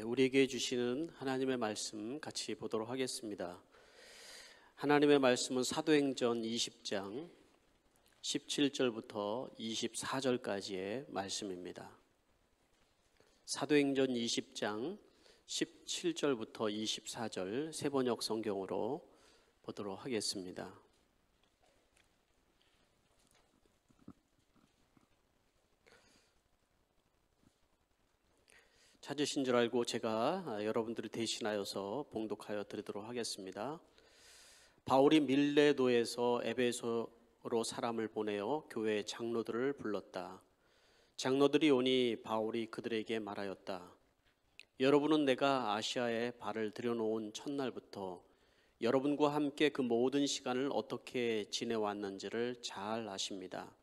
우리에게 주시는 하나님의 말씀 같이 보도록 하겠습니다. 하나님의 말씀은 사도행전 20장 17절부터 24절까지의 말씀입니다. 사도행전 20장 17절부터 24절 세번역 성경으로 보도록 하겠습니다. 찾으신 줄 알고 제가 여러분들을 대신하여서 봉독하여 드리도록 하겠습니다. 바울이 밀레도에서 에베소로 사람을 보내어 교회 장로들을 불렀다. 장로들이 오니 바울이 그들에게 말하였다. 여러분은 내가 아시아에 발을 들여놓은 첫날부터 여러분과 함께 그 모든 시간을 어떻게 지내왔는지를 잘 아십니다.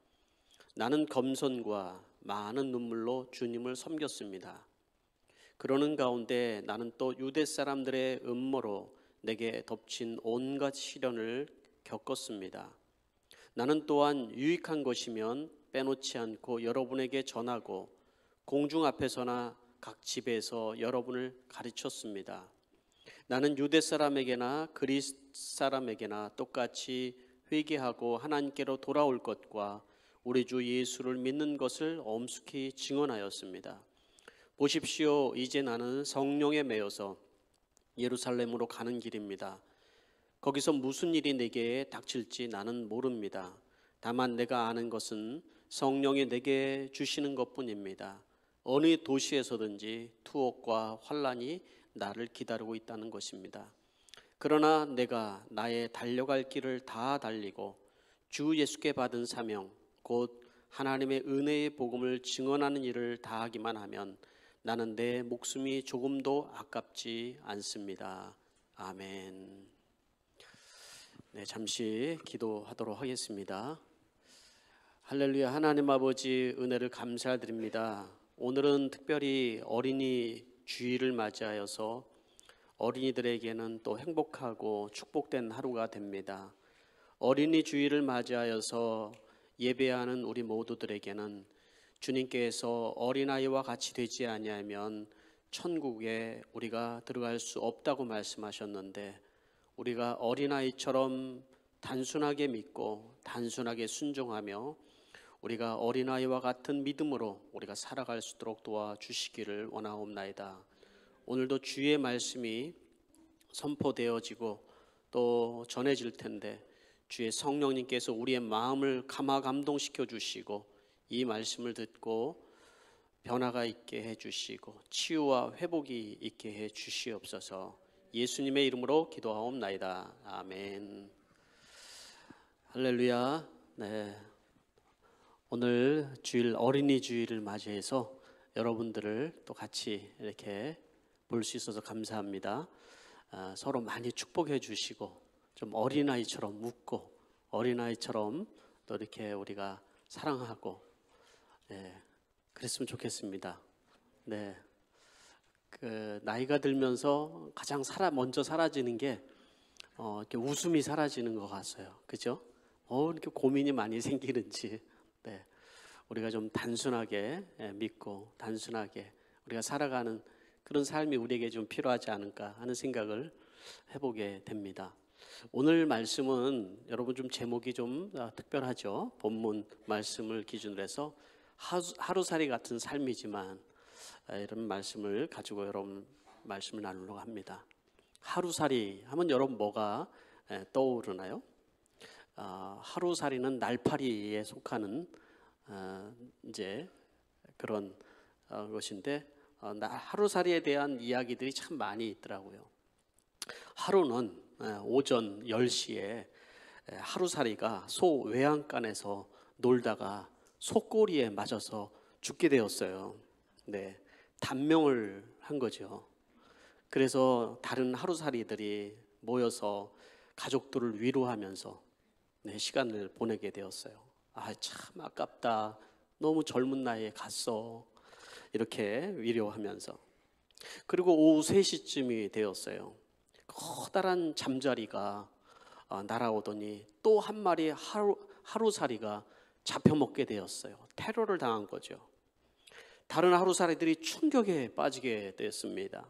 나는 겸손과 많은 눈물로 주님을 섬겼습니다. 그러는 가운데 나는 또 유대 사람들의 음모로 내게 덮친 온갖 시련을 겪었습니다. 나는 또한 유익한 것이면 빼놓지 않고 여러분에게 전하고 공중 앞에서나 각 집에서 여러분을 가르쳤습니다. 나는 유대 사람에게나 그리스 사람에게나 똑같이 회개하고 하나님께로 돌아올 것과 우리 주 예수를 믿는 것을 엄숙히 증언하였습니다. 보십시오. 이제 나는 성령에 매여서 예루살렘으로 가는 길입니다. 거기서 무슨 일이 내게 닥칠지 나는 모릅니다. 다만 내가 아는 것은 성령이 내게 주시는 것뿐입니다. 어느 도시에서든지 투옥과 환난이 나를 기다리고 있다는 것입니다. 그러나 내가 나의 달려갈 길을 다 달리고 주 예수께 받은 사명 곧 하나님의 은혜의 복음을 증언하는 일을 다하기만 하면 나는 내 목숨이 조금도 아깝지 않습니다. 아멘. 잠시 기도하도록 하겠습니다. 할렐루야. 하나님 아버지 은혜를 감사드립니다. 오늘은 특별히 어린이 주일을 맞이하여서 어린이들에게는 또 행복하고 축복된 하루가 됩니다. 어린이 주일을 맞이하여서 예배하는 우리 모두들에게는 주님께서 어린아이와 같이 되지 아니하면 천국에 우리가 들어갈 수 없다고 말씀하셨는데 우리가 어린아이처럼 단순하게 믿고 단순하게 순종하며 우리가 어린아이와 같은 믿음으로 우리가 살아갈 수 있도록 도와주시기를 원하옵나이다. 오늘도 주의 말씀이 선포되어지고 또 전해질 텐데 주의 성령님께서 우리의 마음을 감화감동시켜 주시고 이 말씀을 듣고 변화가 있게 해주시고 치유와 회복이 있게 해주시옵소서. 예수님의 이름으로 기도하옵나이다. 아멘. 할렐루야. 오늘 주일 어린이 주일을 맞이해서 여러분들을 또 같이 이렇게 볼 수 있어서 감사합니다. 서로 많이 축복해 주시고 좀 어린아이처럼 웃고 어린아이처럼 또 이렇게 우리가 사랑하고 그랬으면 좋겠습니다. 나이가 들면서 가장 먼저 사라지는 게 이렇게 웃음이 사라지는 것 같아요. 그죠? 이렇게 고민이 많이 생기는지. 우리가 좀 단순하게 믿고 단순하게 우리가 살아가는 그런 삶이 우리에게 좀 필요하지 않을까 하는 생각을 해보게 됩니다. 오늘 말씀은 여러분 좀 제목이 좀 특별하죠. 본문 말씀을 기준으로 해서 하루살이 같은 삶이지만 이런 말씀을 가지고 여러분 말씀을 나누려고 합니다. 하루살이 하면 여러분 뭐가 떠오르나요? 하루살이는 날파리에 속하는 이제 그런 것인데 하루살이에 대한 이야기들이 참 많이 있더라고요. 하루는 오전 10시에 하루살이가 소 외양간에서 놀다가 소꼬리에 맞아서 죽게 되었어요. 단명을 한 거죠. 그래서 다른 하루살이들이 모여서 가족들을 위로하면서 시간을 보내게 되었어요. 참 아깝다. 너무 젊은 나이에 갔어. 이렇게 위로하면서. 그리고 오후 3시쯤이 되었어요. 커다란 잠자리가 날아오더니 또 한 마리 하루살이가 잡혀먹게 되었어요. 테러를 당한 거죠. 다른 하루살이들이 충격에 빠지게 되었습니다.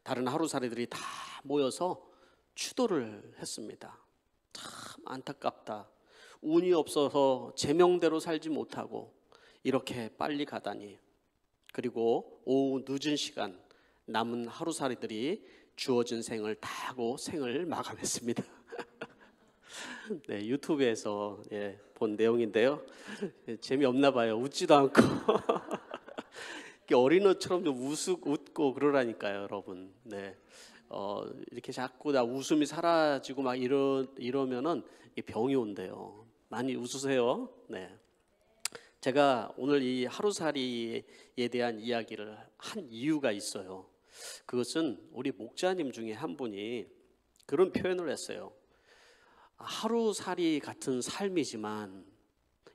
다른 하루살이들이 다 모여서 추도를 했습니다. 참 안타깝다. 운이 없어서 제명대로 살지 못하고 이렇게 빨리 가다니. 그리고 오후 늦은 시간 남은 하루살이들이 주어진 생을 다 하고 생을 마감했습니다. 네, 유튜브에서 본 내용인데요. 재미없나 봐요. 웃지도 않고 어린애처럼 좀 웃고 그러라니까요, 여러분. 네, 이렇게 자꾸 나 웃음이 사라지고 막 이러면은 병이 온대요. 많이 웃으세요. 네, 제가 오늘 이 하루살이에 대한 이야기를 한 이유가 있어요. 그것은 우리 목자님 중에 한 분이 그런 표현을 했어요. 하루살이 같은 삶이지만,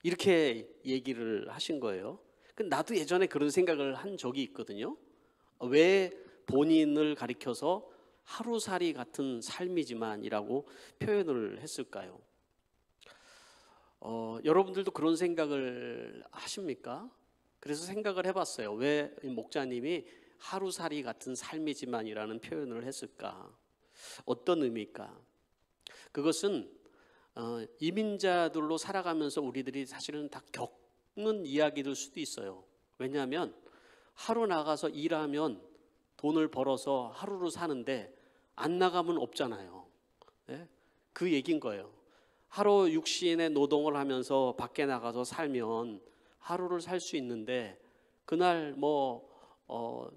이렇게 얘기를 하신 거예요. 나도 예전에 그런 생각을 한 적이 있거든요. 왜 본인을 가리켜서 하루살이 같은 삶이지만 이라고 표현을 했을까요? 여러분들도 그런 생각을 하십니까? 그래서 생각을 해봤어요. 왜 목자님이 하루살이 같은 삶이지만이라는 표현을 했을까? 어떤 의미일까? 그것은 이민자들로 살아가면서 우리들이 사실은 다 겪는 이야기일 수도 있어요. 왜냐하면 하루 나가서 일하면 돈을 벌어서 하루를 사는데 안 나가면 없잖아요. 네? 그 얘기인 거예요. 하루 육신의 노동을 하면서 밖에 나가서 살면 하루를 살 수 있는데, 그날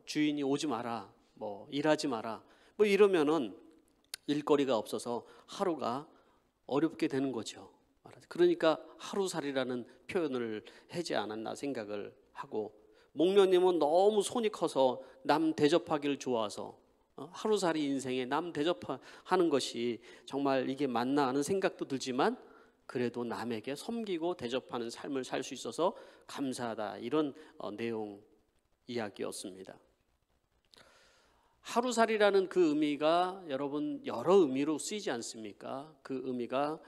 주인이 오지 마라, 일하지 마라, 이러면은 일거리가 없어서 하루가 어렵게 되는 거죠. 그러니까 하루살이라는 표현을 하지 않았나 생각을 하고, 목련님은 너무 손이 커서 남 대접하기를 좋아서 하루살이 인생에 남 대접하는 것이 정말 이게 맞나 하는 생각도 들지만, 그래도 남에게 섬기고 대접하는 삶을 살 수 있어서 감사하다, 이런 내용 이야기였습니다. 하루살이라는 그 의미가 여러분 여러 의미로 쓰이지 않습니까? 그 의미가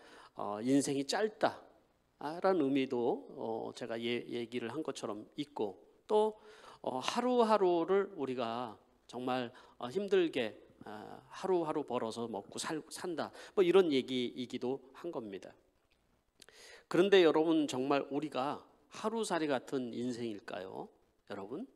인생이 짧다라는 의미도 제가 얘기를 한 것처럼 있고, 또 하루하루를 우리가 정말 힘들게 하루하루 벌어서 먹고 산다, 이런 얘기이기도 한 겁니다. 그런데 여러분, 정말 우리가 하루살이 같은 인생일까요? 여러분,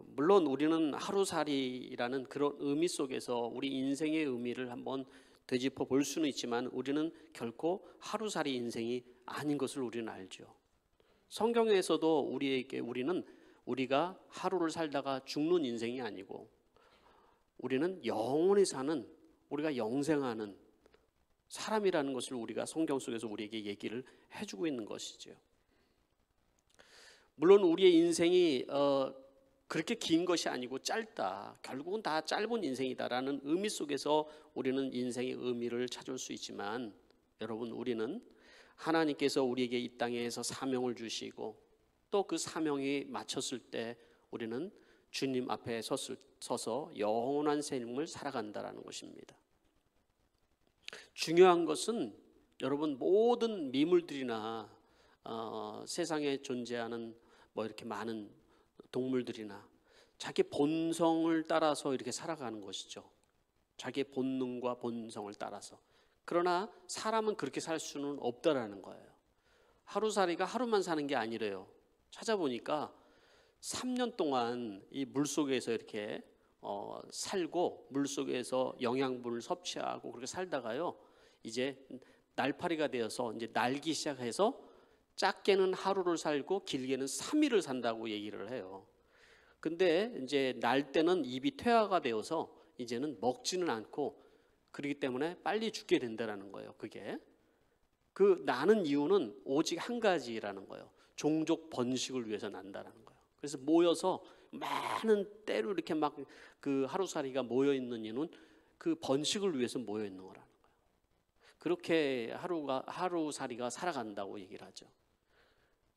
물론 우리는 하루살이라는 그런 의미 속에서 우리 인생의 의미를 한번 되짚어 볼 수는 있지만, 우리는 결코 하루살이 인생이 아닌 것을 우리는 알죠. 성경에서도 우리는 우리가 하루를 살다가 죽는 인생이 아니고, 우리는 영원히 사는, 우리가 영생하는 사람이라는 것을 우리가 성경 속에서 우리에게 얘기를 해주고 있는 것이죠. 물론 우리의 인생이 그렇게 긴 것이 아니고 짧다, 결국은 다 짧은 인생이다라는 의미 속에서 우리는 인생의 의미를 찾을 수 있지만, 여러분, 우리는 하나님께서 우리에게 이 땅에서 사명을 주시고, 또 그 사명이 마쳤을 때 우리는 주님 앞에 서서 영원한 삶을 살아간다라는 것입니다. 중요한 것은 여러분, 모든 미물들이나 세상에 존재하는 이렇게 많은 동물들이나 자기 본성을 따라서 이렇게 살아가는 것이죠. 자기의 본능과 본성을 따라서. 그러나 사람은 그렇게 살 수는 없다라는 거예요. 하루살이가 하루만 사는 게 아니래요. 찾아보니까 3년 동안 이 물속에서 이렇게 살고, 물속에서 영양분을 섭취하고 그렇게 살다가요, 이제 날파리가 되어서 이제 날기 시작해서 작게는 하루를 살고 길게는 3일을 산다고 얘기를 해요. 근데 이제 날 때는 입이 퇴화가 되어서 이제는 먹지는 않고, 그렇기 때문에 빨리 죽게 된다는 거예요. 그게 그 나는 이유는 오직 한 가지라는 거예요. 종족 번식을 위해서 난다는 거예요. 그래서 모여서 많은 때로 이렇게 막 그 하루살이가 모여 있는 이유는 그 번식을 위해서 모여 있는 거라는 거예요. 그렇게 하루살이가 살아간다고 얘기를 하죠.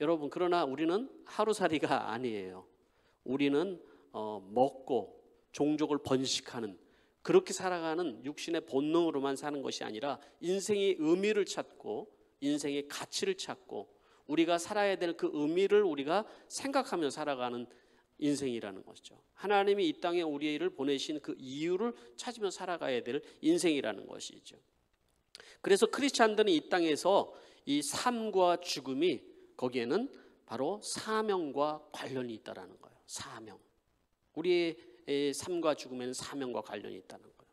여러분, 그러나 우리는 하루살이가 아니에요. 우리는 먹고 종족을 번식하는, 그렇게 살아가는 육신의 본능으로만 사는 것이 아니라 인생의 의미를 찾고 인생의 가치를 찾고 우리가 살아야 될 그 의미를 우리가 생각하며 살아가는 인생이라는 것이죠. 하나님이 이 땅에 우리를 보내신 그 이유를 찾으며 살아가야 될 인생이라는 것이죠. 그래서 크리스찬들은 이 땅에서 이 삶과 죽음이 거기에는 바로 사명과 관련이 있다라는 거예요. 사명. 우리의 삶과 죽음에는 사명과 관련이 있다는 거예요.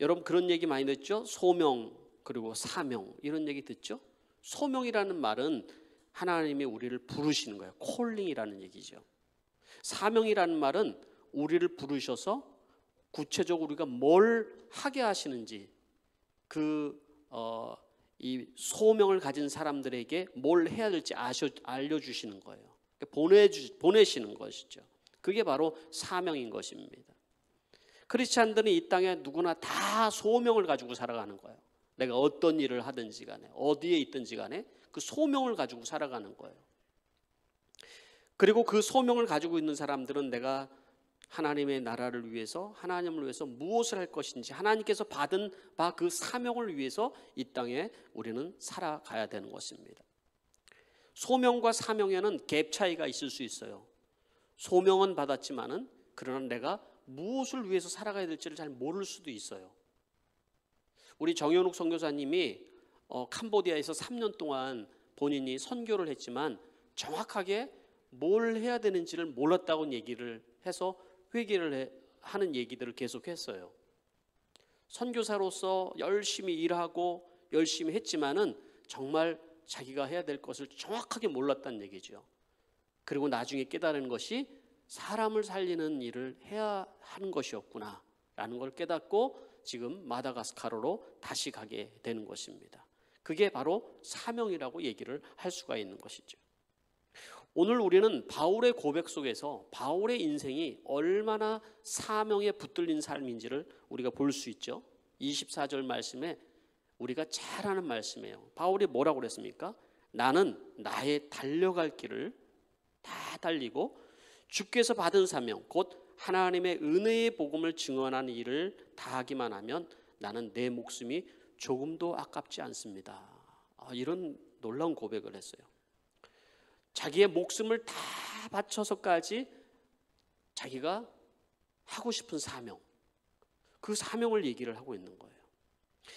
여러분 그런 얘기 많이 듣죠? 소명 그리고 사명 이런 얘기 듣죠? 소명이라는 말은 하나님이 우리를 부르시는 거예요. 콜링이라는 얘기죠. 사명이라는 말은 우리를 부르셔서 구체적으로 우리가 뭘 하게 하시는지 이 소명을 가진 사람들에게 뭘 해야 될지 알려주시는 거예요. 보내시는 것이죠. 그게 바로 사명인 것입니다. 크리스찬들은 이 땅에 누구나 다 소명을 가지고 살아가는 거예요. 내가 어떤 일을 하든지 간에 어디에 있든지 간에 그 소명을 가지고 살아가는 거예요. 그리고 그 소명을 가지고 있는 사람들은 내가 하나님의 나라를 위해서 하나님을 위해서 무엇을 할 것인지 하나님께서 받은 바 그 사명을 위해서 이 땅에 우리는 살아가야 되는 것입니다. 소명과 사명에는 갭 차이가 있을 수 있어요. 소명은 받았지만은 그러나 내가 무엇을 위해서 살아가야 될지를 잘 모를 수도 있어요. 우리 정현욱 선교사님이 캄보디아에서 3년 동안 본인이 선교를 했지만 정확하게 뭘 해야 되는지를 몰랐다고 얘기를 해서 회개를 하는 얘기들을 계속했어요. 선교사로서 열심히 일하고 열심히 했지만은 정말 자기가 해야 될 것을 정확하게 몰랐다는 얘기죠. 그리고 나중에 깨달은 것이 사람을 살리는 일을 해야 하는 것이었구나 라는 걸 깨닫고 지금 마다가스카르로 다시 가게 되는 것입니다. 그게 바로 사명이라고 얘기를 할 수가 있는 것이죠. 오늘 우리는 바울의 고백 속에서 바울의 인생이 얼마나 사명에 붙들린 삶인지를 우리가 볼 수 있죠. 24절 말씀에 우리가 잘 아는 말씀이에요. 바울이 뭐라고 그랬습니까? 나는 나의 달려갈 길을 다 달리고 주께서 받은 사명 곧 하나님의 은혜의 복음을 증언하는 일을 다하기만 하면 나는 내 목숨이 조금도 아깝지 않습니다. 이런 놀라운 고백을 했어요. 자기의 목숨을 다 바쳐서까지 자기가 하고 싶은 사명, 그 사명을 얘기를 하고 있는 거예요.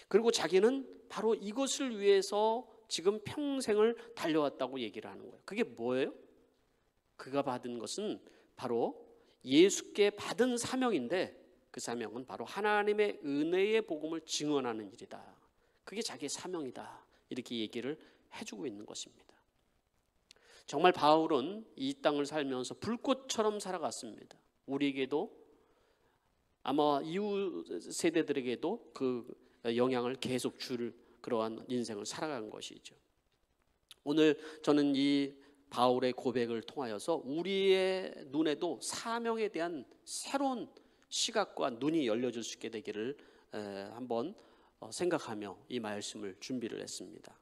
그리고 자기는 바로 이것을 위해서 지금 평생을 달려왔다고 얘기를 하는 거예요. 그게 뭐예요? 그가 받은 것은 바로 예수께 받은 사명인데 그 사명은 바로 하나님의 은혜의 복음을 증언하는 일이다. 그게 자기의 사명이다. 이렇게 얘기를 해주고 있는 것입니다. 정말 바울은 이 땅을 살면서 불꽃처럼 살아갔습니다. 우리에게도 아마 이후 세대들에게도 그 영향을 계속 줄 그러한 인생을 살아간 것이죠. 오늘 저는 이 바울의 고백을 통하여서 우리의 눈에도 사명에 대한 새로운 시각과 눈이 열려질 수 있게 되기를 한번 생각하며 이 말씀을 준비를 했습니다.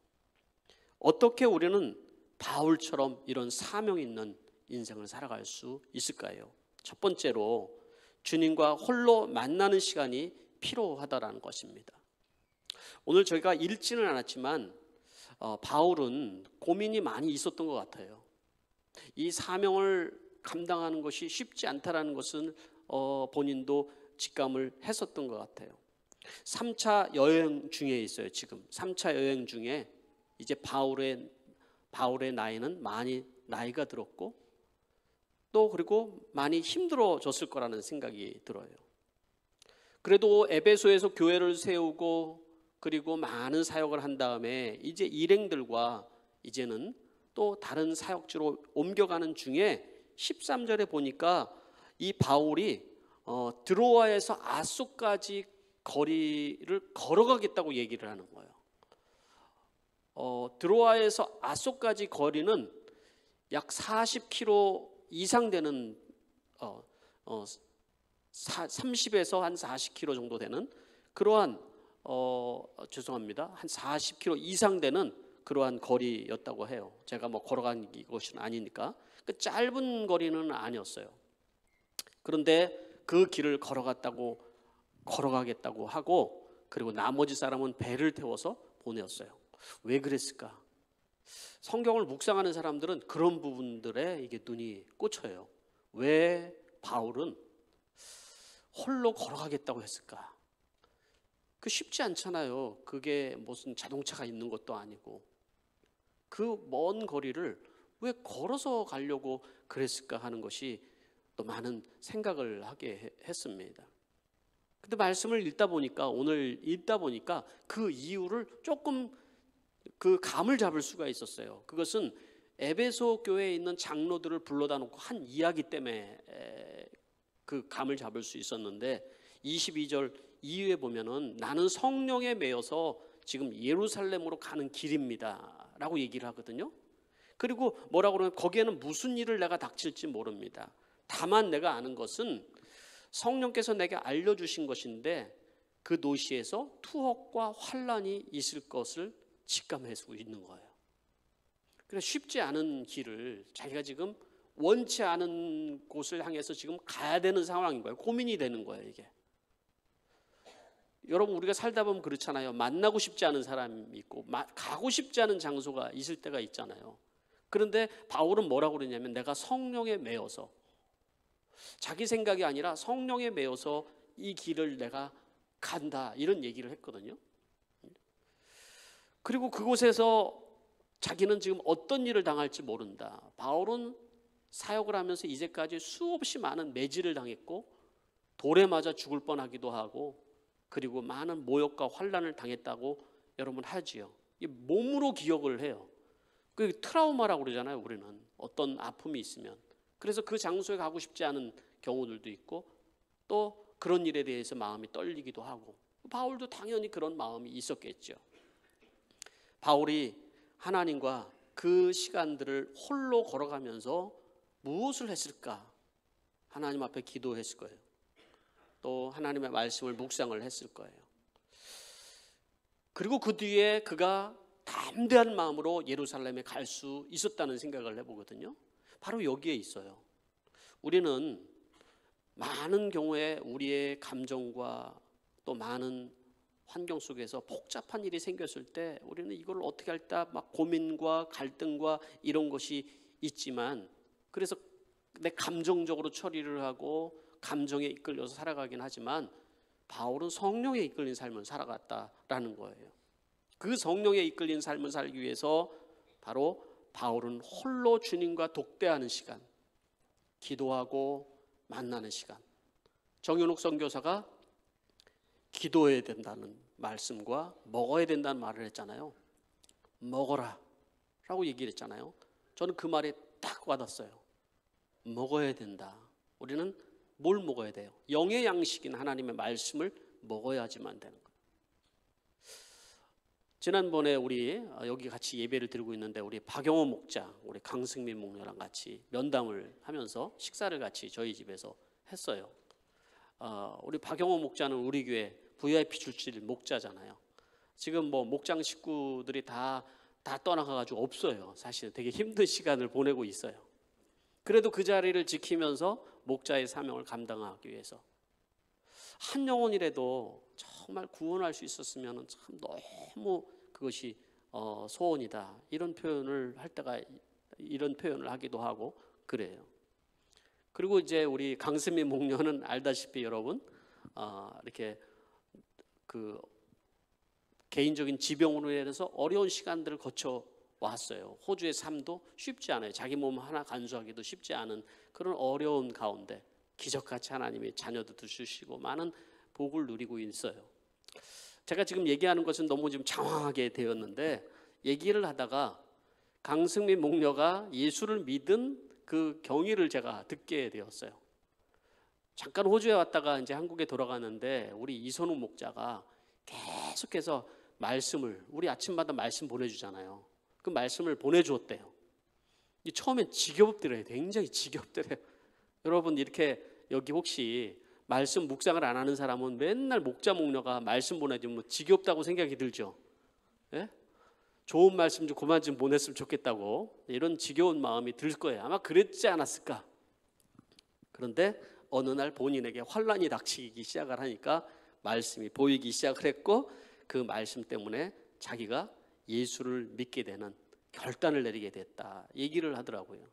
어떻게 우리는 바울처럼 이런 사명 있는 인생을 살아갈 수 있을까요? 첫 번째로 주님과 홀로 만나는 시간이 필요하다라는 것입니다. 오늘 저희가 읽지는 않았지만 바울은 고민이 많이 있었던 것 같아요. 이 사명을 감당하는 것이 쉽지 않다라는 것은 본인도 직감을 했었던 것 같아요. 3차 여행 중에 있어요. 지금 3차 여행 중에 이제 바울의 나이는 많이 나이가 들었고 또 그리고 많이 힘들어졌을 거라는 생각이 들어요. 그래도 에베소에서 교회를 세우고 그리고 많은 사역을 한 다음에 이제 일행들과 이제는 또 다른 사역지로 옮겨가는 중에 13절에 보니까 이 바울이 드로아에서 아소까지 거리를 걸어가겠다고 얘기를 하는 거예요. 드로아에서 아소까지 거리는 약 40km 이상 되는 30에서 한 40km 정도 되는 그러한 죄송합니다. 한 40km 이상 되는 그러한 거리였다고 해요. 제가 뭐 걸어간 것은 아니니까. 그 짧은 거리는 아니었어요. 그런데 그 길을 걸어가겠다고 하고 그리고 나머지 사람은 배를 태워서 보내었어요. 왜 그랬을까? 성경을 묵상하는 사람들은 그런 부분들에 이게 눈이 꽂혀요. 왜 바울은 홀로 걸어가겠다고 했을까? 그 쉽지 않잖아요. 그게 무슨 자동차가 있는 것도 아니고. 그 먼 거리를 왜 걸어서 가려고 그랬을까 하는 것이 또 많은 생각을 하게 했습니다. 근데 말씀을 읽다 보니까, 오늘 읽다 보니까 그 이유를 조금 그 감을 잡을 수가 있었어요. 그것은 에베소 교회에 있는 장로들을 불러다 놓고 한 이야기 때문에 그 감을 잡을 수 있었는데, 22절 이후에 보면은 나는 성령에 매여서 지금 예루살렘으로 가는 길입니다 라고 얘기를 하거든요. 그리고 뭐라고 그러면 거기에는 무슨 일을 내가 닥칠지 모릅니다. 다만 내가 아는 것은 성령께서 내게 알려주신 것인데 그 도시에서 투옥과 환란이 있을 것을 직감하고 있는 거예요. 그래서 쉽지 않은 길을 자기가 지금 원치 않은 곳을 향해서 지금 가야 되는 상황인 거예요. 고민이 되는 거예요, 이게. 여러분, 우리가 살다 보면 그렇잖아요. 만나고 싶지 않은 사람이 있고 가고 싶지 않은 장소가 있을 때가 있잖아요. 그런데 바울은 뭐라고 그러냐면 내가 성령에 매여서, 자기 생각이 아니라 성령에 매여서 이 길을 내가 간다, 이런 얘기를 했거든요. 그리고 그곳에서 자기는 지금 어떤 일을 당할지 모른다. 바울은 사역을 하면서 이제까지 수없이 많은 매질을 당했고 돌에 맞아 죽을 뻔하기도 하고 그리고 많은 모욕과 환난을 당했다고 여러분 하지요. 몸으로 기억을 해요. 그 트라우마라고 그러잖아요, 우리는. 어떤 아픔이 있으면. 그래서 그 장소에 가고 싶지 않은 경우들도 있고 또 그런 일에 대해서 마음이 떨리기도 하고, 바울도 당연히 그런 마음이 있었겠죠. 바울이 하나님과 그 시간들을 홀로 걸어가면서 무엇을 했을까? 하나님 앞에 기도했을 거예요. 또 하나님의 말씀을 묵상을 했을 거예요. 그리고 그 뒤에 그가 담대한 마음으로 예루살렘에 갈 수 있었다는 생각을 해보거든요. 바로 여기에 있어요. 우리는 많은 경우에 우리의 감정과 또 많은 환경 속에서 복잡한 일이 생겼을 때 우리는 이걸 어떻게 할까 막 고민과 갈등과 이런 것이 있지만, 그래서 내 감정적으로 처리를 하고 감정에 이끌려서 살아가긴 하지만 바울은 성령에 이끌린 삶을 살아갔다라는 거예요. 그 성령에 이끌린 삶을 살기 위해서 바로 바울은 홀로 주님과 독대하는 시간, 기도하고 만나는 시간. 정윤욱 선교사가 기도해야 된다는 말씀과 먹어야 된다는 말을 했잖아요. 먹어라 라고 얘기를 했잖아요. 저는 그 말에 딱 와닿았어요. 먹어야 된다. 우리는 뭘 먹어야 돼요? 영의 양식인 하나님의 말씀을 먹어야지만 되는 거예요. 지난번에 우리 여기 같이 예배를 드리고 있는데 우리 박영호 목자, 우리 강승민 목녀랑 같이 면담을 하면서 식사를 같이 저희 집에서 했어요. 우리 박영호 목자는 우리 교회 VIP 출실 목자잖아요. 지금 뭐 목장 식구들이 다 떠나가가지고 없어요. 사실 되게 힘든 시간을 보내고 있어요. 그래도 그 자리를 지키면서 목자의 사명을 감당하기 위해서 한 영혼이라도 정말 구원할 수 있었으면 참 너무 그것이 소원이다, 이런 표현을 할 때가, 이런 표현을 하기도 하고 그래요. 그리고 이제 우리 강스미 목녀는 알다시피 여러분 이렇게 그 개인적인 지병으로 인해서 어려운 시간들을 거쳐 왔어요. 호주의 삶도 쉽지 않아요. 자기 몸 하나 간수하기도 쉽지 않은 그런 어려운 가운데 기적같이 하나님이 자녀들도 주시고 많은 복을 누리고 있어요. 제가 지금 얘기하는 것은 너무 좀 장황하게 되었는데, 얘기를 하다가 강승민 목녀가 예수를 믿은 그 경위를 제가 듣게 되었어요. 잠깐 호주에 왔다가 이제 한국에 돌아가는데 우리 이선우 목자가 계속해서 말씀을, 우리 아침마다 말씀 보내주잖아요. 그 말씀을 보내주었대요. 처음엔 지겹더래요. 굉장히 지겹더래요. 여러분, 이렇게 여기 혹시 말씀 묵상을 안 하는 사람은 맨날 목자 목녀가 말씀 보내주면 지겹다고 생각이 들죠. 예? 좋은 말씀 좀 그만 좀 보냈으면 좋겠다고 이런 지겨운 마음이 들 거예요. 아마 그랬지 않았을까. 그런데 어느 날 본인에게 환란이 닥치기 시작을 하니까 말씀이 보이기 시작을 했고, 그 말씀 때문에 자기가 예수를 믿게 되는 결단을 내리게 됐다 얘기를 하더라고요.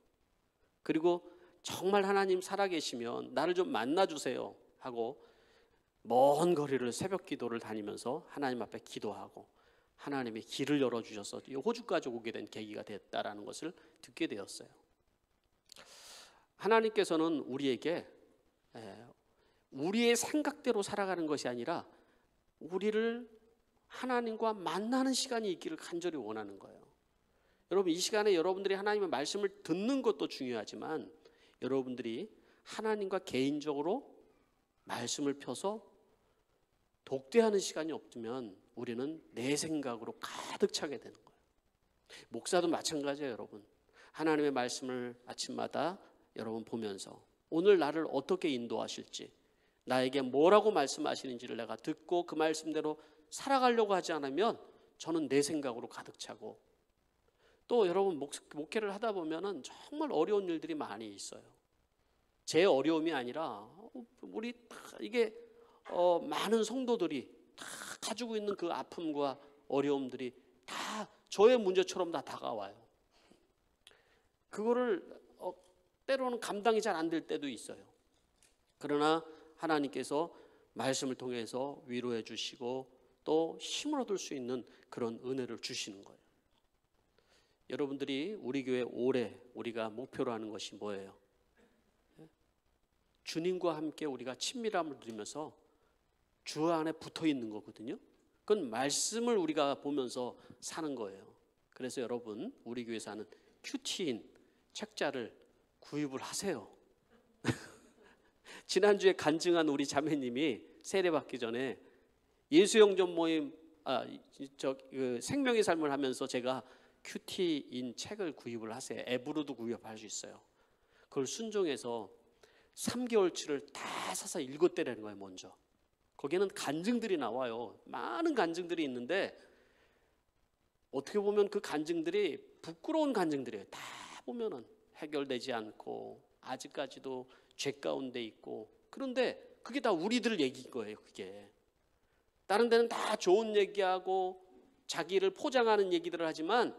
그리고 정말 하나님 살아계시면 나를 좀 만나주세요 하고 먼 거리를 새벽 기도를 다니면서 하나님 앞에 기도하고 하나님의 길을 열어주셔서 호주까지 오게 된 계기가 됐다라는 것을 듣게 되었어요. 하나님께서는 우리에게 우리의 생각대로 살아가는 것이 아니라 우리를 하나님과 만나는 시간이 있기를 간절히 원하는 거예요. 여러분, 이 시간에 여러분들이 하나님의 말씀을 듣는 것도 중요하지만 여러분들이 하나님과 개인적으로 말씀을 펴서 독대하는 시간이 없으면 우리는 내 생각으로 가득 차게 되는 거예요. 목사도 마찬가지예요. 여러분, 하나님의 말씀을 아침마다 여러분 보면서 오늘 나를 어떻게 인도하실지, 나에게 뭐라고 말씀하시는지를 내가 듣고 그 말씀대로 살아가려고 하지 않으면 저는 내 생각으로 가득 차고, 또 여러분 목회를 하다 보면은 정말 어려운 일들이 많이 있어요. 제 어려움이 아니라 우리 이게 많은 성도들이 다 가지고 있는 그 아픔과 어려움들이 다 저의 문제처럼 다 다가와요. 그거를 때로는 감당이 잘 안 될 때도 있어요. 그러나 하나님께서 말씀을 통해서 위로해 주시고 또 힘을 얻을 수 있는 그런 은혜를 주시는 거예요. 여러분들이 우리 교회 올해 우리가 목표로 하는 것이 뭐예요? 주님과 함께 우리가 친밀함을 누리면서 주 안에 붙어 있는 거거든요. 그건 말씀을 우리가 보면서 사는 거예요. 그래서 여러분, 우리 교회에서 하는 큐티인 책자를 구입을 하세요. 지난주에 간증한 우리 자매님이 세례받기 전에 예수영전 모임 생명의 삶을 하면서 제가 큐티인 책을 구입을 하세요. 앱으로도 구입할 수 있어요. 그걸 순종해서 3개월치를 다 사서 읽었대라는 거예요. 먼저 거기에는 간증들이 나와요. 많은 간증들이 있는데 어떻게 보면 그 간증들이 부끄러운 간증들이에요. 다 보면은 해결되지 않고 아직까지도 죄 가운데 있고, 그런데 그게 다 우리들 얘기인 거예요. 그게 다른 데는 다 좋은 얘기하고 자기를 포장하는 얘기들을 하지만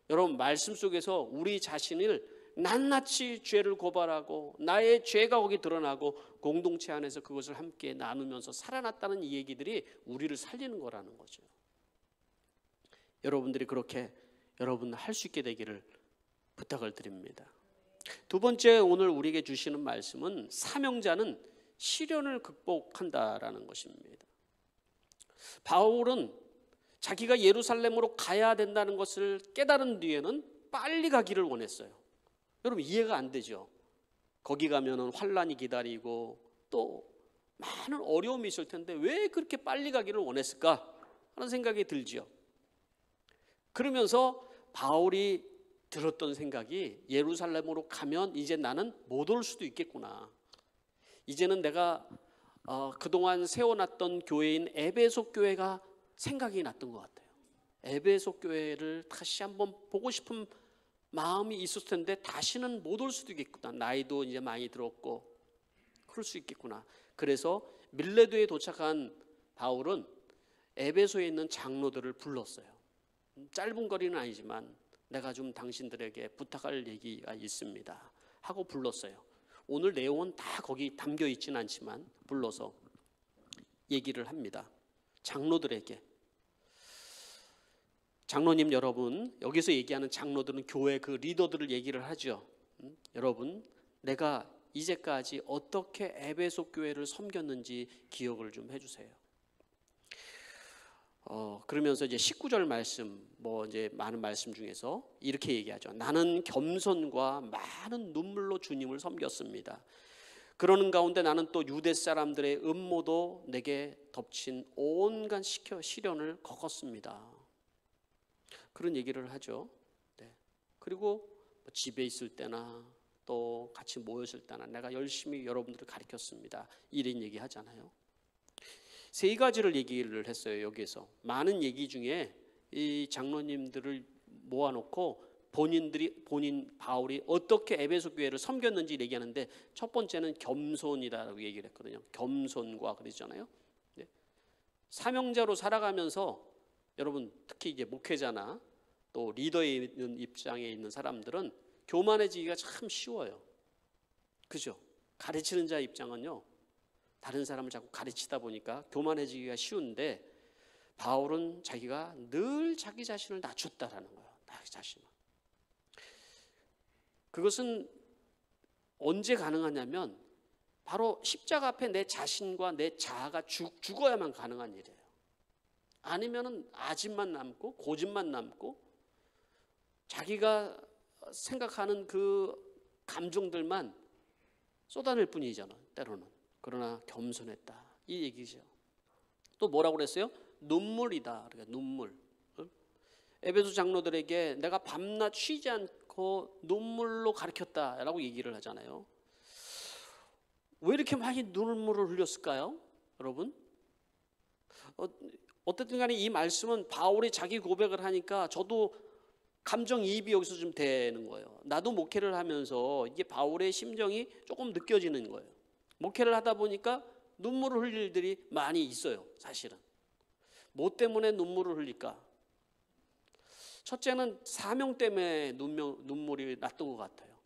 여러분, 말씀 속에서 우리 자신을 낱낱이 죄를 고발하고 나의 죄가 거기 드러나고 공동체 안에서 그것을 함께 나누면서 살아났다는 이 얘기들이 우리를 살리는 거라는 거죠. 여러분들이 그렇게 여러분 할 수 있게 되기를 부탁을 드립니다. 두 번째, 오늘 우리에게 주시는 말씀은 사명자는 시련을 극복한다라는 것입니다. 바울은 자기가 예루살렘으로 가야 된다는 것을 깨달은 뒤에는 빨리 가기를 원했어요. 여러분, 이해가 안 되죠? 거기 가면은 환란이 기다리고 또 많은 어려움이 있을 텐데 왜 그렇게 빨리 가기를 원했을까 하는 생각이 들죠. 그러면서 바울이 들었던 생각이, 예루살렘으로 가면 이제 나는 못 올 수도 있겠구나. 이제는 내가 그동안 세워놨던 교회인 에베소 교회가 생각이 났던 것 같아요. 에베소 교회를 다시 한번 보고 싶은 마음이 있었을 텐데 다시는 못 올 수도 있겠구나. 나이도 이제 많이 들었고 그럴 수 있겠구나. 그래서 밀레도에 도착한 바울은 에베소에 있는 장로들을 불렀어요. 짧은 거리는 아니지만 내가 좀 당신들에게 부탁할 얘기가 있습니다 하고 불렀어요. 오늘 내용은 다 거기 담겨 있지는 않지만 불러서 얘기를 합니다. 장로들에게. 장로님 여러분, 여기서 얘기하는 장로들은 교회 그 리더들을 얘기를 하죠. 여러분, 내가 이제까지 어떻게 에베소 교회를 섬겼는지 기억을 좀 해주세요. 그러면서 이제 19절 말씀, 이제 많은 말씀 중에서 이렇게 얘기하죠. 나는 겸손과 많은 눈물로 주님을 섬겼습니다. 그러는 가운데 나는 또 유대 사람들의 음모도 내게 덮친 온갖 시련을 겪었습니다. 그런 얘기를 하죠. 네. 그리고 집에 있을 때나 또 같이 모였을 때나 내가 열심히 여러분들을 가르쳤습니다. 이런 얘기 하잖아요. 세 가지를 얘기를 했어요. 여기에서 많은 얘기 중에 이 장로님들을 모아놓고 본인 바울이 어떻게 에베소 교회를 섬겼는지 얘기하는데, 첫 번째는 겸손이다라고 얘기를 했거든요. 겸손과 그러잖아요. 네. 사명자로 살아가면서 여러분, 특히 이제 목회자나 또 리더에 있는 입장에 있는 사람들은 교만해지기가 참 쉬워요. 그죠? 가르치는 자 입장은요, 다른 사람을 자꾸 가르치다 보니까 교만해지기가 쉬운데, 바울은 자기가 늘 자기 자신을 낮췄다라는 거예요. 자기 자신을. 그것은 언제 가능하냐면 바로 십자가 앞에 내 자신과 내 자아가 죽어야만 가능한 일이에요. 아니면은 아집만 남고 고집만 남고 자기가 생각하는 그 감정들만 쏟아낼 뿐이잖아, 때로는. 그러나 겸손했다, 이 얘기죠. 또 뭐라고 그랬어요? 눈물이다. 그러니까 눈물. 에베소 장로들에게 내가 밤낮 쉬지 않고 눈물로 가르쳤다라고 얘기를 하잖아요. 왜 이렇게 많이 눈물을 흘렸을까요, 여러분? 어쨌든 간에 이 말씀은 바울이 자기 고백을 하니까 저도 감정이입이 여기서 좀 되는 거예요. 나도 목회를 하면서 이게 바울의 심정이 조금 느껴지는 거예요. 목회를 하다 보니까 눈물을 흘릴 일들이 많이 있어요, 사실은. 뭐 때문에 눈물을 흘릴까? 첫째는 사명 때문에 눈물이 났던 것 같아요.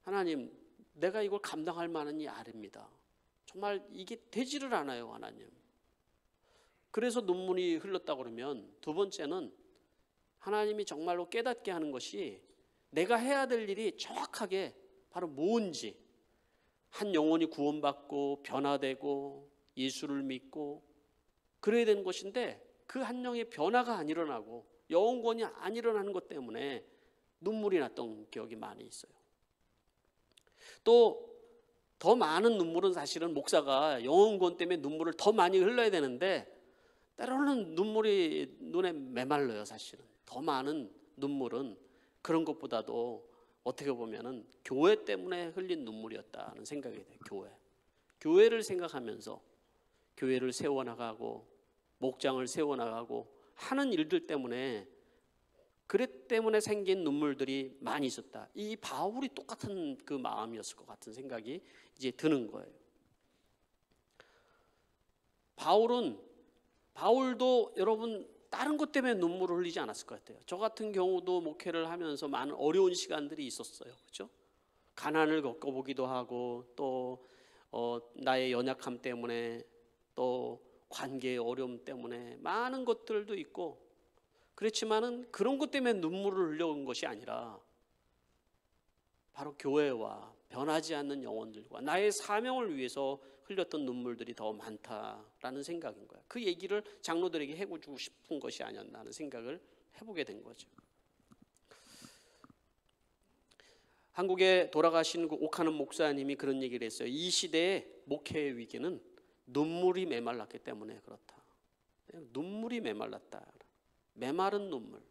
하나님, 내가 이걸 감당할 만한지 아닙니다. 정말 이게 되지를 않아요, 하나님. 그래서 눈물이 흘렀다고 그러면, 두 번째는 하나님이 정말로 깨닫게 하는 것이 내가 해야 될 일이 정확하게 바로 뭔지, 한 영혼이 구원받고 변화되고 예수를 믿고 그래야 되는 것인데 그 한 영의 변화가 안 일어나고 영혼권이 안 일어나는 것 때문에 눈물이 났던 기억이 많이 있어요. 또 더 많은 눈물은 사실은 목사가 영혼권 때문에 눈물을 더 많이 흘러야 되는데 때로는 눈물이 눈에 메말라요, 사실은. 더 많은 눈물은 그런 것보다도 어떻게 보면은 교회 때문에 흘린 눈물이었다는 생각이 돼요. 교회를 생각하면서 교회를 세워나가고 목장을 세워나가고 하는 일들 때문에, 그랬 때문에 생긴 눈물들이 많이 있었다. 이 바울이 똑같은 그 마음이었을 것 같은 생각이 이제 드는 거예요. 바울도 여러분 다른 것 때문에 눈물을 흘리지 않았을 것 같아요. 저 같은 경우도 목회를 하면서 많은 어려운 시간들이 있었어요. 그렇죠? 가난을 겪어보기도 하고 또 나의 연약함 때문에 또 관계의 어려움 때문에 많은 것들도 있고, 그렇지만은 그런 것 때문에 눈물을 흘려온 것이 아니라 바로 교회와 변하지 않는 영혼들과 나의 사명을 위해서 흘렸던 눈물들이 더 많다라는 생각인 거예요. 그 얘기를 장로들에게 해주고 싶은 것이 아니었나 하는 생각을 해보게 된 거죠. 한국에 돌아가신 그 오카는 목사님이 그런 얘기를 했어요. 이 시대의 목회의 위기는 눈물이 메말랐기 때문에 그렇다. 눈물이 메말랐다. 메마른 눈물.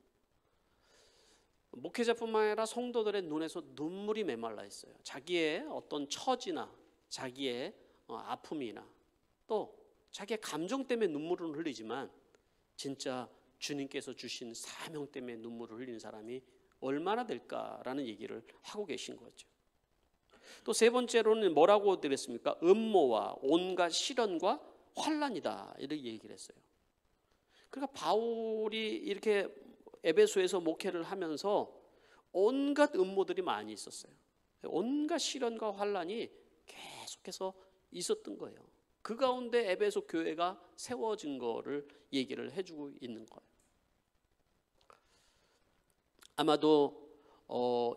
목회자뿐만 아니라 성도들의 눈에서 눈물이 메말라 있어요. 자기의 어떤 처지나 자기의 아픔이나 또 자기의 감정 때문에 눈물을 흘리지만 진짜 주님께서 주신 사명 때문에 눈물을 흘리는 사람이 얼마나 될까라는 얘기를 하고 계신 거죠. 또 세 번째로는 뭐라고 드렸습니까? 음모와 온갖 시련과 환난이다, 이렇게 얘기를 했어요. 그러니까 바울이 이렇게 에베소에서 목회를 하면서 온갖 음모들이 많이 있었어요. 온갖 시련과 환난이 계속해서 있었던 거예요. 그 가운데 에베소 교회가 세워진 거를 얘기를 해주고 있는 거예요. 아마도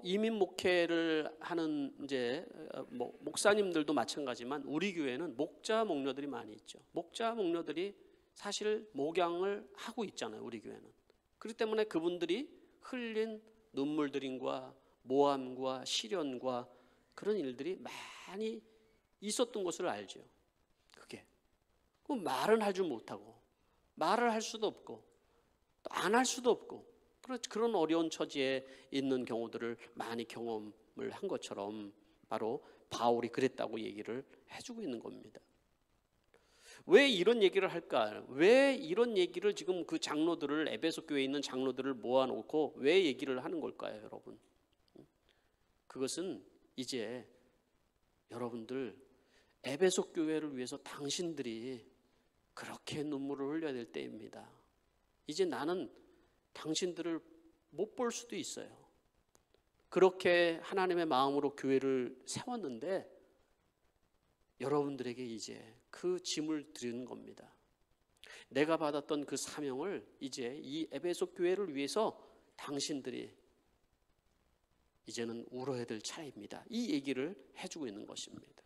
이민 목회를 하는 이제 목사님들도 마찬가지지만 우리 교회는 목자 목녀들이 많이 있죠. 목자 목녀들이 사실 목양을 하고 있잖아요, 우리 교회는. 그렇기 때문에 그분들이 흘린 눈물들과 모함과 시련과 그런 일들이 많이 있었던 것을 알죠. 그게 말은 할 줄 못하고 말을 할 수도 없고 또 안 할 수도 없고 그런 어려운 처지에 있는 경우들을 많이 경험을 한 것처럼 바로 바울이 그랬다고 얘기를 해주고 있는 겁니다. 왜 이런 얘기를 할까? 왜 이런 얘기를 지금 그 장로들을, 에베소 교회에 있는 장로들을 모아놓고 왜 얘기를 하는 걸까요, 여러분? 그것은 이제 여러분들 에베소 교회를 위해서 당신들이 그렇게 눈물을 흘려야 될 때입니다. 이제 나는 당신들을 못 볼 수도 있어요. 그렇게 하나님의 마음으로 교회를 세웠는데 여러분들에게 이제 그 짐을 드리는 겁니다. 내가 받았던 그 사명을 이제 이 에베소 교회를 위해서 당신들이 이제는 울어야 될 차례입니다. 이 얘기를 해주고 있는 것입니다.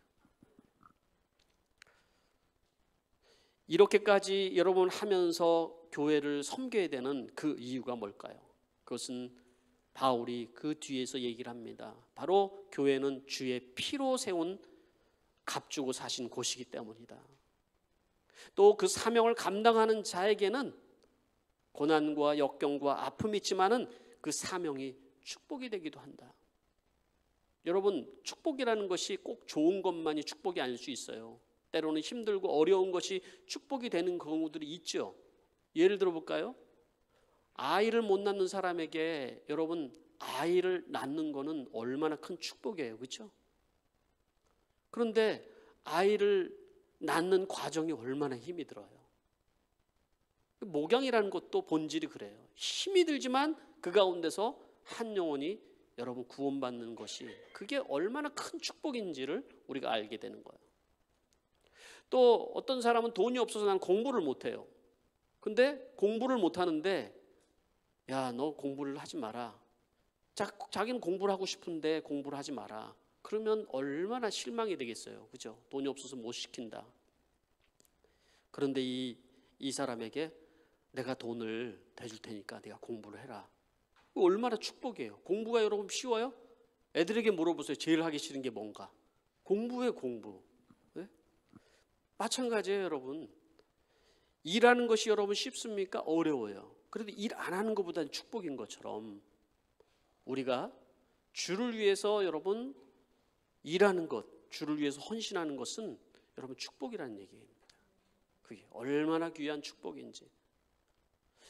이렇게까지 여러분 하면서 교회를 섬겨야 되는 그 이유가 뭘까요? 그것은 바울이 그 뒤에서 얘기를 합니다. 바로 교회는 주의 피로 세운 값주고 사신 곳이기 때문이다. 또 그 사명을 감당하는 자에게는 고난과 역경과 아픔이 있지만은 그 사명이 축복이 되기도 한다. 여러분, 축복이라는 것이 꼭 좋은 것만이 축복이 아닐 수 있어요. 때로는 힘들고 어려운 것이 축복이 되는 경우들이 있죠. 예를 들어 볼까요? 아이를 못 낳는 사람에게 여러분 아이를 낳는 거는 얼마나 큰 축복이에요. 그렇죠? 그런데 아이를 낳는 과정이 얼마나 힘이 들어요. 목양이라는 것도 본질이 그래요. 힘이 들지만 그 가운데서 한 영혼이 여러분 구원받는 것이 그게 얼마나 큰 축복인지를 우리가 알게 되는 거예요. 또 어떤 사람은 돈이 없어서 난 공부를 못해요. 근데 공부를 못하는데 야, 너 공부를 하지 마라. 자기는 공부를 하고 싶은데 공부를 하지 마라. 그러면 얼마나 실망이 되겠어요. 그죠? 돈이 없어서 못 시킨다. 그런데 이 사람에게 내가 돈을 대줄 테니까 네가 공부를 해라. 얼마나 축복이에요. 공부가 여러분 쉬워요? 애들에게 물어보세요. 제일 하기 싫은 게 뭔가? 공부예요, 공부. 네? 마찬가지예요, 여러분. 일하는 것이 여러분 쉽습니까? 어려워요. 그래도 일 안 하는 것보다는 축복인 것처럼 우리가 주를 위해서 여러분 일하는 것, 주를 위해서 헌신하는 것은 여러분 축복이라는 얘기입니다. 그게 얼마나 귀한 축복인지.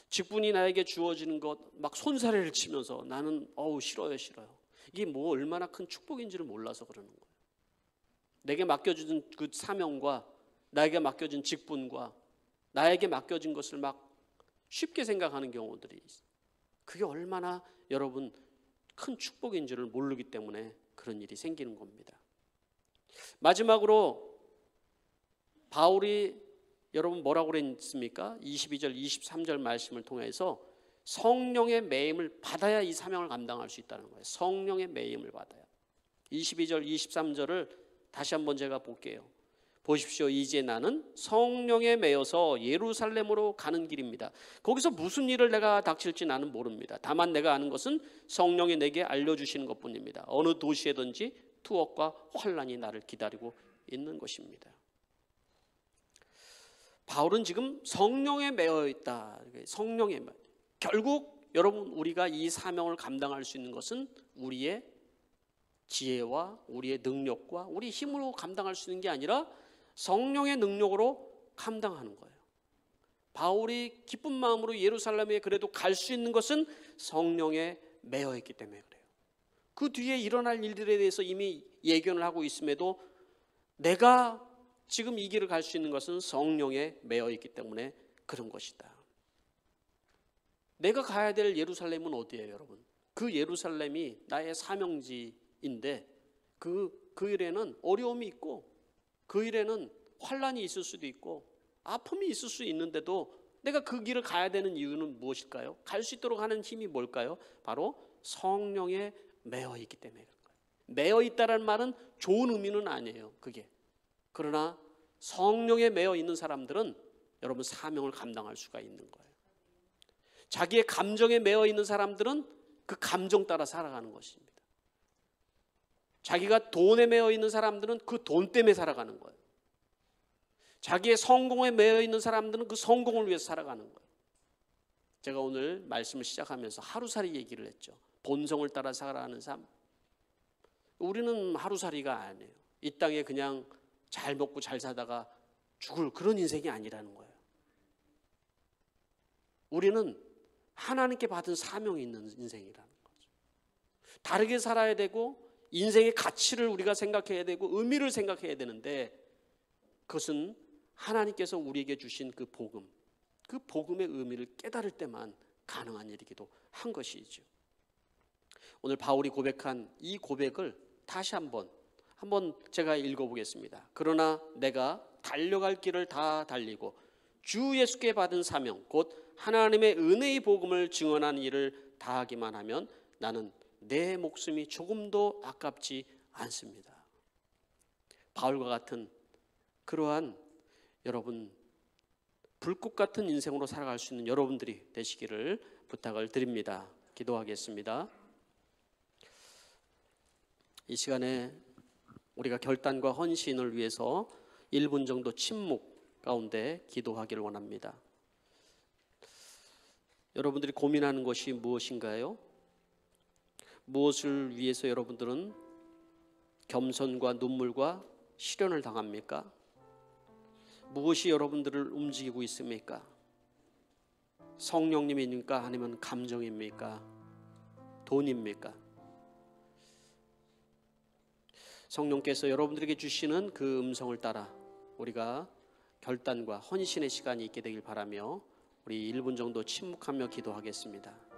직분이 나에게 주어지는 것 막 손사래를 치면서 나는 싫어요. 이게 뭐 얼마나 큰 축복인지를 몰라서 그러는 거예요. 내게 맡겨준 그 사명과 나에게 맡겨진 직분과 나에게 맡겨진 것을 막 쉽게 생각하는 경우들이 있어요. 그게 얼마나 여러분 큰 축복인지를 모르기 때문에 그런 일이 생기는 겁니다. 마지막으로 바울이 여러분 뭐라고 그랬습니까? 22절 23절 말씀을 통해서 성령의 매임을 받아야 이 사명을 감당할 수 있다는 거예요. 성령의 매임을 받아야. 22절 23절을 다시 한번 제가 볼게요. 보십시오. 이제 나는 성령에 매여서 예루살렘으로 가는 길입니다. 거기서 무슨 일을 내가 닥칠지 나는 모릅니다. 다만 내가 아는 것은 성령이 내게 알려주시는 것뿐입니다. 어느 도시에든지 투옥과 환란이 나를 기다리고 있는 것입니다. 바울은 지금 성령에 매여 있다. 성령에 매여. 결국 여러분 우리가 이 사명을 감당할 수 있는 것은 우리의 지혜와 우리의 능력과 우리 힘으로 감당할 수 있는 게 아니라 성령의 능력으로 감당하는 거예요. 바울이 기쁜 마음으로 예루살렘에 그래도 갈 수 있는 것은 성령에 매여 있기 때문에 그래요. 그 뒤에 일어날 일들에 대해서 이미 예견을 하고 있음에도 내가 지금 이 길을 갈 수 있는 것은 성령에 매여 있기 때문에 그런 것이다. 내가 가야 될 예루살렘은 어디예요, 여러분? 그 예루살렘이 나의 사명지인데 그 일에는 어려움이 있고 그 일에는 환란이 있을 수도 있고 아픔이 있을 수 있는데도 내가 그 길을 가야 되는 이유는 무엇일까요? 갈 수 있도록 하는 힘이 뭘까요? 바로 성령에 매여 있기 때문에 그런 거예요. 매여 있다는 말은 좋은 의미는 아니에요. 그게. 그러나 성령에 매여 있는 사람들은 여러분 사명을 감당할 수가 있는 거예요. 자기의 감정에 매여 있는 사람들은 그 감정 따라 살아가는 것입니다. 자기가 돈에 매여 있는 사람들은 그 돈 때문에 살아가는 거예요. 자기의 성공에 매여 있는 사람들은 그 성공을 위해서 살아가는 거예요. 제가 오늘 말씀을 시작하면서 하루살이 얘기를 했죠. 본성을 따라 살아가는 삶. 우리는 하루살이가 아니에요. 이 땅에 그냥 잘 먹고 잘 사다가 죽을 그런 인생이 아니라는 거예요. 우리는 하나님께 받은 사명이 있는 인생이라는 거죠. 다르게 살아야 되고 인생의 가치를 우리가 생각해야 되고 의미를 생각해야 되는데 그것은 하나님께서 우리에게 주신 그 복음, 그 복음의 의미를 깨달을 때만 가능한 일이기도 한 것이죠. 오늘 바울이 고백한 이 고백을 다시 한번 제가 읽어보겠습니다. 그러나 내가 달려갈 길을 다 달리고 주 예수께 받은 사명 곧 하나님의 은혜의 복음을 증언하는 일을 다하기만 하면 나는 내 목숨이 조금도 아깝지 않습니다. 바울과 같은 그러한 여러분 불꽃 같은 인생으로 살아갈 수 있는 여러분들이 되시기를 부탁을 드립니다. 기도하겠습니다. 이 시간에 우리가 결단과 헌신을 위해서 1분 정도 침묵 가운데 기도하기를 원합니다. 여러분들이 고민하는 것이 무엇인가요? 무엇을 위해서 여러분들은 겸손과 눈물과 시련을 당합니까? 무엇이 여러분들을 움직이고 있습니까? 성령님입니까? 아니면 감정입니까? 돈입니까? 성령께서 여러분들에게 주시는 그 음성을 따라 우리가 결단과 헌신의 시간이 있게 되길 바라며 우리 1분 정도 침묵하며 기도하겠습니다.